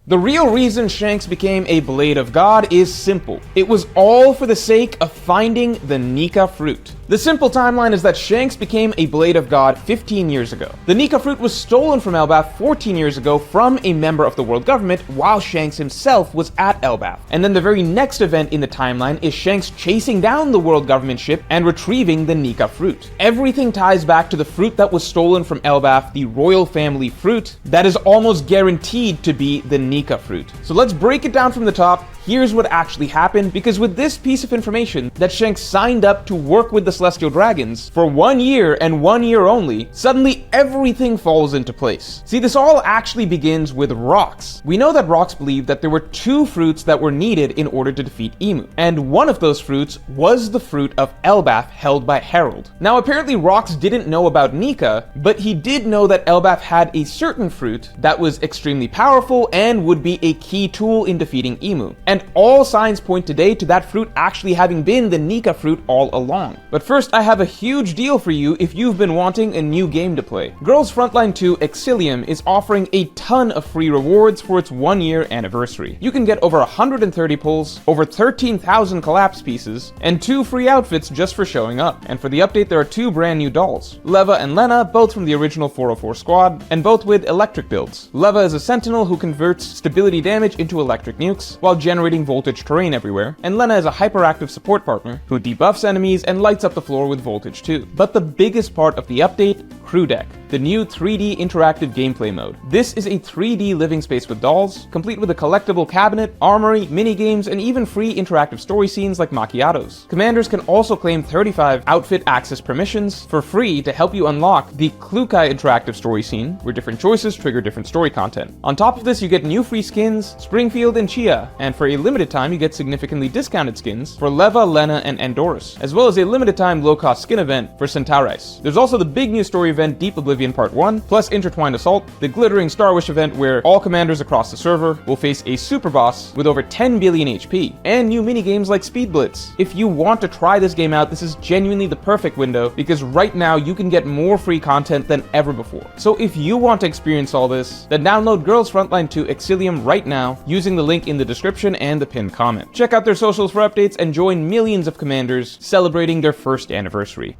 The real reason Shanks became a Blade of God is simple. It was all for the sake of finding the Nika fruit. The simple timeline is that Shanks became a Blade of God 15 years ago. The Nika fruit was stolen from Elbaf 14 years ago from a member of the world government while Shanks himself was at Elbaf. And then the very next event in the timeline is Shanks chasing down the world government ship and retrieving the Nika fruit. Everything ties back to the fruit that was stolen from Elbaf, the royal family fruit, that is almost guaranteed to be the Nika fruit. So let's break it down from the top. Here's what actually happened, because with this piece of information that Shanks signed up to work with the Celestial Dragons for 1 year and 1 year only, suddenly everything falls into place. See, this all actually begins with Rox. We know that Rox believed that there were 2 fruits that were needed in order to defeat Emu, and one of those fruits was the fruit of Elbaf held by Harold. Now apparently Rox didn't know about Nika, but he did know that Elbaf had a certain fruit that was extremely powerful and would be a key tool in defeating Emu. And all signs point today to that fruit actually having been the Nika fruit all along. But first, I have a huge deal for you if you've been wanting a new game to play. Girls Frontline 2 Exilium is offering a ton of free rewards for its 1-year anniversary. You can get over 130 pulls, over 13,000 collapse pieces, and 2 free outfits just for showing up. And for the update, there are 2 brand new dolls. Leva and Lena, both from the original 404 squad, and both with electric builds. Leva is a sentinel who converts stability damage into electric nukes, while generating voltage terrain everywhere, and Lena is a hyperactive support partner who debuffs enemies and lights up the floor with voltage too. But the biggest part of the update, Crew Deck, the new 3D interactive gameplay mode. This is a 3D living space with dolls, complete with a collectible cabinet, armory, minigames, and even free interactive story scenes like macchiatos. Commanders can also claim 35 outfit access permissions for free to help you unlock the Klukai interactive story scene, where different choices trigger different story content. On top of this, you get new free skins, Springfield and Chia, and for a limited time you get significantly discounted skins for Leva, Lena, and Andorus, as well as a limited time low-cost skin event for Centauris. There's also the big new story event Deep Oblivion Part 1, plus Intertwined Assault, the glittering Star Wish event where all commanders across the server will face a super boss with over 10 billion HP, and new minigames like Speed Blitz. If you want to try this game out, this is genuinely the perfect window, because right now you can get more free content than ever before. So if you want to experience all this, then download Girls Frontline 2 Exilium right now using the link in the description and the pinned comment. Check out their socials for updates and join millions of commanders celebrating their 1st anniversary.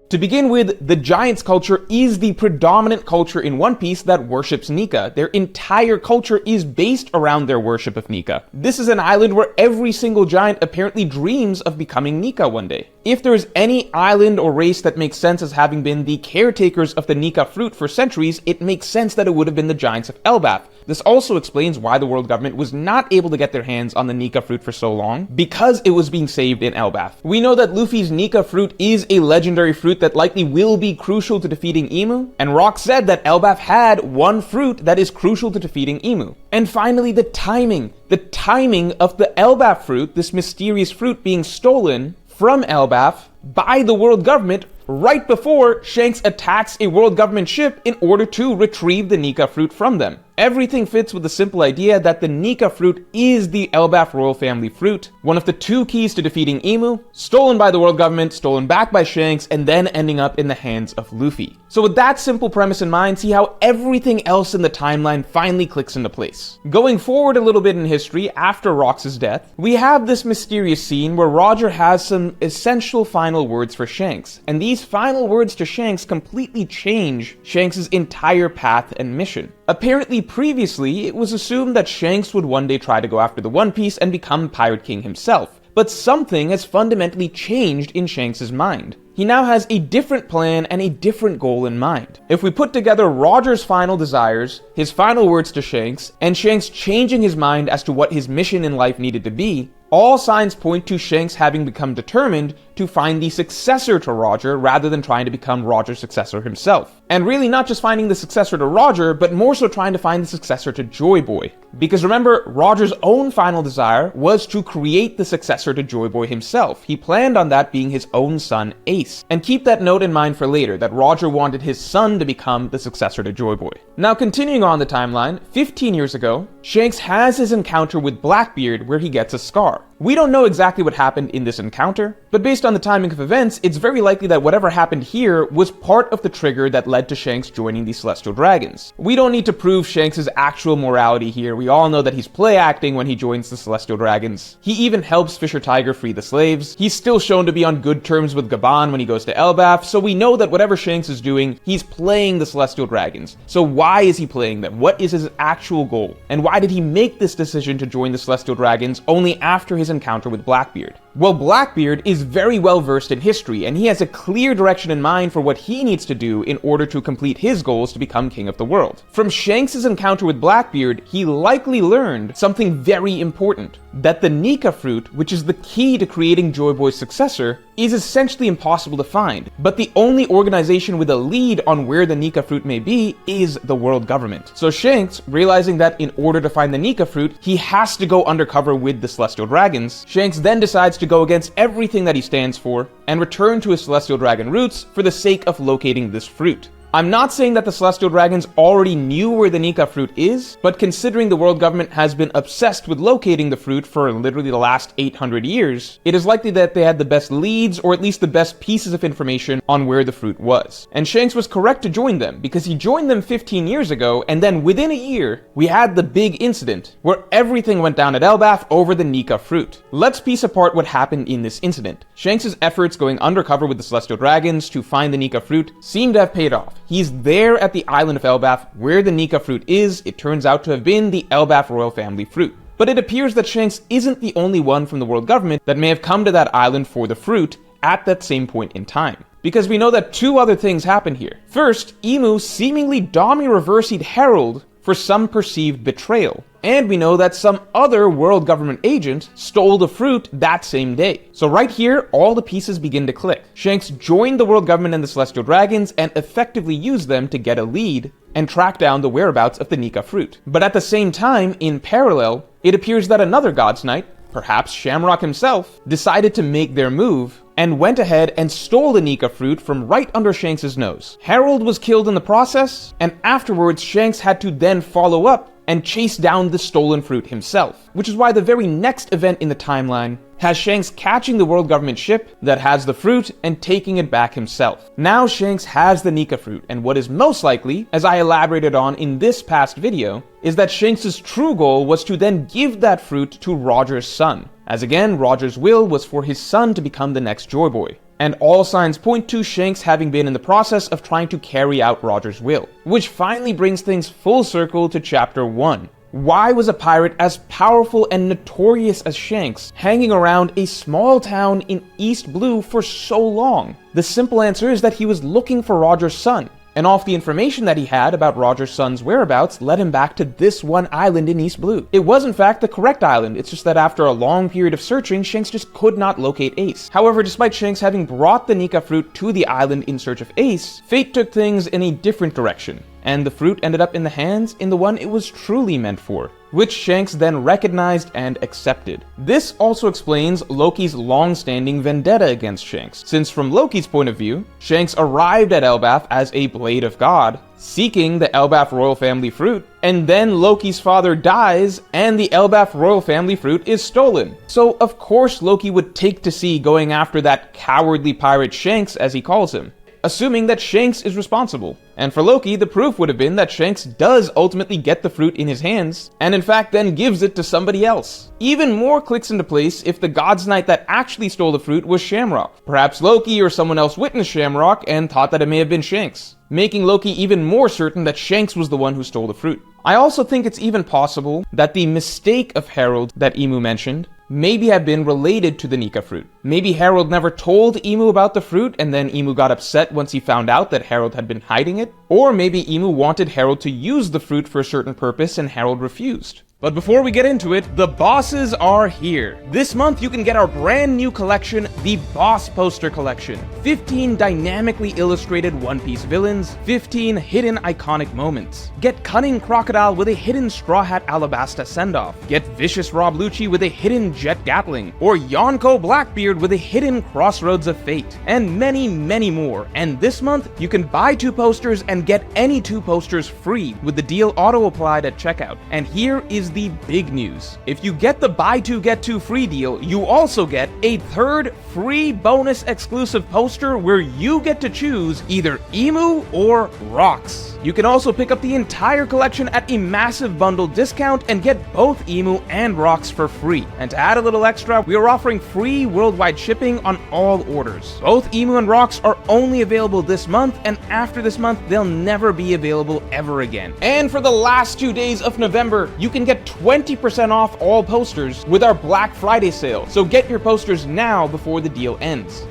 To begin with, the Giants culture is the predominant culture in One Piece that worships Nika. Their entire culture is based around their worship of Nika. This is an island where every single giant apparently dreams of becoming Nika one day. If there is any island or race that makes sense as having been the caretakers of the Nika fruit for centuries, it makes sense that it would have been the Giants of Elbaf. This also explains why the world government was not able to get their hands on the Nika fruit for so long, because it was being saved in Elbaf. We know that Luffy's Nika fruit is a legendary fruit that likely will be crucial to defeating Emu, and Rock said that Elbaf had one fruit that is crucial to defeating Emu. And finally, the timing. The timing of the Elbaf fruit, this mysterious fruit being stolen from Elbaf by the world government right before Shanks attacks a world government ship in order to retrieve the Nika fruit from them. Everything fits with the simple idea that the Nika fruit is the Elbaf royal family fruit, one of the 2 keys to defeating Emu, stolen by the world government, stolen back by Shanks, and then ending up in the hands of Luffy. So with that simple premise in mind, see how everything else in the timeline finally clicks into place. Going forward a little bit in history, after Rox's death, we have this mysterious scene where Roger has some essential final words for Shanks, and these final words to Shanks completely change Shanks' entire path and mission. Apparently previously, it was assumed that Shanks would one day try to go after the One Piece and become Pirate King himself, but something has fundamentally changed in Shanks' mind. He now has a different plan and a different goal in mind. If we put together Roger's final desires, his final words to Shanks, and Shanks changing his mind as to what his mission in life needed to be, all signs point to Shanks having become determined to find the successor to Roger rather than trying to become Roger's successor himself. And really not just finding the successor to Roger, but more so trying to find the successor to Joy Boy. Because remember, Roger's own final desire was to create the successor to Joy Boy himself. He planned on that being his own son, Ace. And keep that note in mind for later, that Roger wanted his son to become the successor to Joy Boy. Now continuing on the timeline, 15 years ago, Shanks has his encounter with Blackbeard where he gets a scar. We don't know exactly what happened in this encounter, but based on the timing of events, it's very likely that whatever happened here was part of the trigger that led to Shanks joining the Celestial Dragons. We don't need to prove Shanks' actual morality here. We all know that he's play acting when he joins the Celestial Dragons. He even helps Fisher Tiger free the slaves. He's still shown to be on good terms with Gaban when he goes to Elbaf, so we know that whatever Shanks is doing, he's playing the Celestial Dragons. So why is he playing them? What is his actual goal? And why did he make this decision to join the Celestial Dragons only after his encounter with Blackbeard? Well, Blackbeard is very well versed in history, and he has a clear direction in mind for what he needs to do in order to complete his goals to become king of the world. From Shanks' encounter with Blackbeard, he likely learned something very important, that the Nika fruit, which is the key to creating Joy Boy's successor, is essentially impossible to find, but the only organization with a lead on where the Nika fruit may be is the world government. So Shanks, realizing that in order to find the Nika fruit, he has to go undercover with the Celestial Dragons, Shanks then decides to go against everything that he stands for and return to his Celestial Dragon roots for the sake of locating this fruit. I'm not saying that the Celestial Dragons already knew where the Nika fruit is, but considering the world government has been obsessed with locating the fruit for literally the last 800 years, it is likely that they had the best leads, or at least the best pieces of information on where the fruit was. And Shanks was correct to join them, because he joined them 15 years ago, and then within a year, we had the big incident, where everything went down at Elbaf over the Nika fruit. Let's piece apart what happened in this incident. Shanks' efforts going undercover with the Celestial Dragons to find the Nika fruit seem to have paid off. He's there at the island of Elbaf, where the Nika fruit is. It turns out to have been the Elbaf royal family fruit. But it appears that Shanks isn't the only one from the world government that may have come to that island for the fruit at that same point in time. Because we know that two other things happen here. First, Emu seemingly Dami reversied Harold for some perceived betrayal. And we know that some other world government agent stole the fruit that same day. So right here, all the pieces begin to click. Shanks joined the world government and the Celestial Dragons and effectively used them to get a lead and track down the whereabouts of the Nika fruit. But at the same time, in parallel, it appears that another God's Knight, perhaps Shamrock himself, decided to make their move and went ahead and stole the Nika fruit from right under Shanks' nose. Harold was killed in the process, and afterwards Shanks had to then follow up and chase down the stolen fruit himself, which is why the very next event in the timeline has Shanks catching the world government ship that has the fruit and taking it back himself. Now Shanks has the Nika fruit, and what is most likely, as I elaborated on in this past video, is that Shanks' true goal was to then give that fruit to Roger's son, as again, Roger's will was for his son to become the next Joy Boy. And all signs point to Shanks having been in the process of trying to carry out Roger's will, which finally brings things full circle to Chapter 1. Why was a pirate as powerful and notorious as Shanks hanging around a small town in East Blue for so long? The simple answer is that he was looking for Roger's son, and off the information that he had about Roger's son's whereabouts led him back to this one island in East Blue. It was in fact the correct island, it's just that after a long period of searching, Shanks just could not locate Ace. However, despite Shanks having brought the Nika fruit to the island in search of Ace, fate took things in a different direction, and the fruit ended up in the hands in the one it was truly meant for, which Shanks then recognized and accepted. This also explains Loki's long-standing vendetta against Shanks, since from Loki's point of view, Shanks arrived at Elbaf as a blade of God, seeking the Elbaf royal family fruit, and then Loki's father dies and the Elbaf royal family fruit is stolen. So of course Loki would take to sea going after that cowardly pirate Shanks, as he calls him, assuming that Shanks is responsible. And for Loki, the proof would have been that Shanks does ultimately get the fruit in his hands, and in fact then gives it to somebody else. Even more clicks into place if the God's Knight that actually stole the fruit was Shamrock. Perhaps Loki or someone else witnessed Shamrock and thought that it may have been Shanks, making Loki even more certain that Shanks was the one who stole the fruit. I also think it's even possible that the mistake of Harold that Emu mentioned maybe have been related to the Nika fruit. Maybe Harold never told Emu about the fruit, and then Emu got upset once he found out that Harold had been hiding it. Or maybe Emu wanted Harold to use the fruit for a certain purpose and Harold refused. But before we get into it, the bosses are here. This month you can get our brand new collection, the Boss Poster Collection. 15 dynamically illustrated One Piece villains, 15 hidden iconic moments. Get Cunning Crocodile with a hidden Straw Hat Alabasta send-off. Get Vicious Rob Lucci with a hidden Jet Gatling. Or Yonko Blackbeard with a hidden Crossroads of Fate. And many, many more. And this month, you can buy 2 posters and get any 2 posters free with the deal auto-applied at checkout. And here is is the big news. If you get the buy two get two free deal, you also get a third free bonus exclusive poster where you get to choose either Emu or Rocks. You can also pick up the entire collection at a massive bundle discount and get both Emu and Rocks for free. And to add a little extra, we are offering free worldwide shipping on all orders. Both Emu and Rocks are only available this month, and after this month, they'll never be available ever again. And for the last 2 days of November, you can get 20% off all posters with our Black Friday sale. So get your posters now before the deal ends.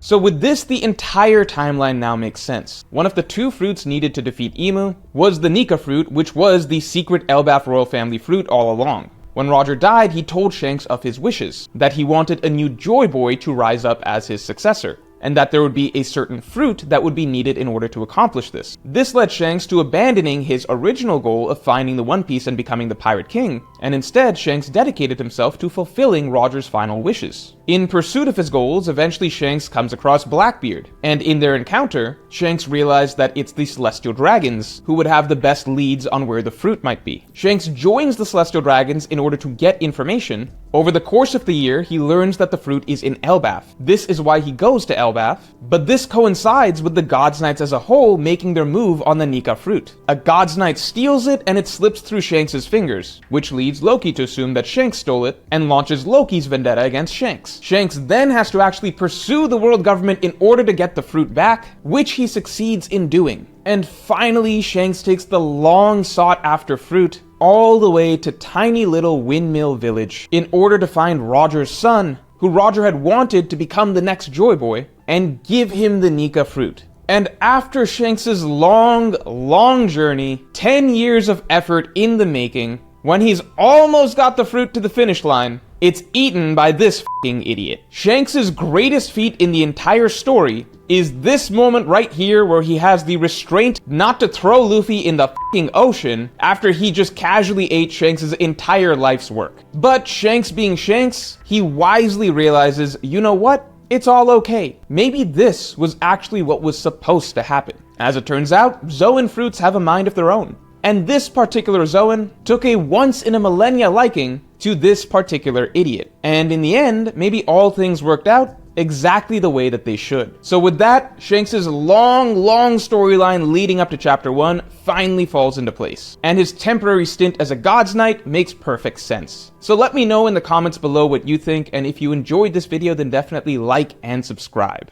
So with this, the entire timeline now makes sense. One of the 2 fruits needed to defeat Emu was the Nika fruit, which was the secret Elbaf royal family fruit all along. When Roger died, he told Shanks of his wishes, that he wanted a new Joy Boy to rise up as his successor, and that there would be a certain fruit that would be needed in order to accomplish this. This led Shanks to abandoning his original goal of finding the One Piece and becoming the Pirate King, and instead Shanks dedicated himself to fulfilling Roger's final wishes. In pursuit of his goals, eventually Shanks comes across Blackbeard, and in their encounter, Shanks realized that it's the Celestial Dragons who would have the best leads on where the fruit might be. Shanks joins the Celestial Dragons in order to get information. Over the course of the year, he learns that the fruit is in Elbaf. This is why he goes to Elbaf, but this coincides with the Gods Knights as a whole making their move on the Nika fruit. A Gods Knight steals it and it slips through Shanks' fingers, which leads Loki to assume that Shanks stole it and launches Loki's vendetta against Shanks. Shanks then has to actually pursue the world government in order to get the fruit back, which he succeeds in doing. And finally, Shanks takes the long sought after fruit all the way to tiny little Windmill Village in order to find Roger's son, who Roger had wanted to become the next Joy Boy, and give him the Nika fruit. And after Shanks' long journey, 10 years of effort in the making, when he's almost got the fruit to the finish line, it's eaten by this f***ing idiot. Shanks' greatest feat in the entire story is this moment right here where he has the restraint not to throw Luffy in the f***ing ocean after he just casually ate Shanks' entire life's work. But Shanks being Shanks, he wisely realizes, you know what? It's all okay. Maybe this was actually what was supposed to happen. As it turns out, Zoan fruits have a mind of their own. And this particular Zoan took a once-in-a-millennia liking to this particular idiot. And in the end, maybe all things worked out exactly the way that they should. So with that, Shanks' long storyline leading up to Chapter 1 finally falls into place. And his temporary stint as a Gods Knight makes perfect sense. So let me know in the comments below what you think, and if you enjoyed this video, then definitely like and subscribe.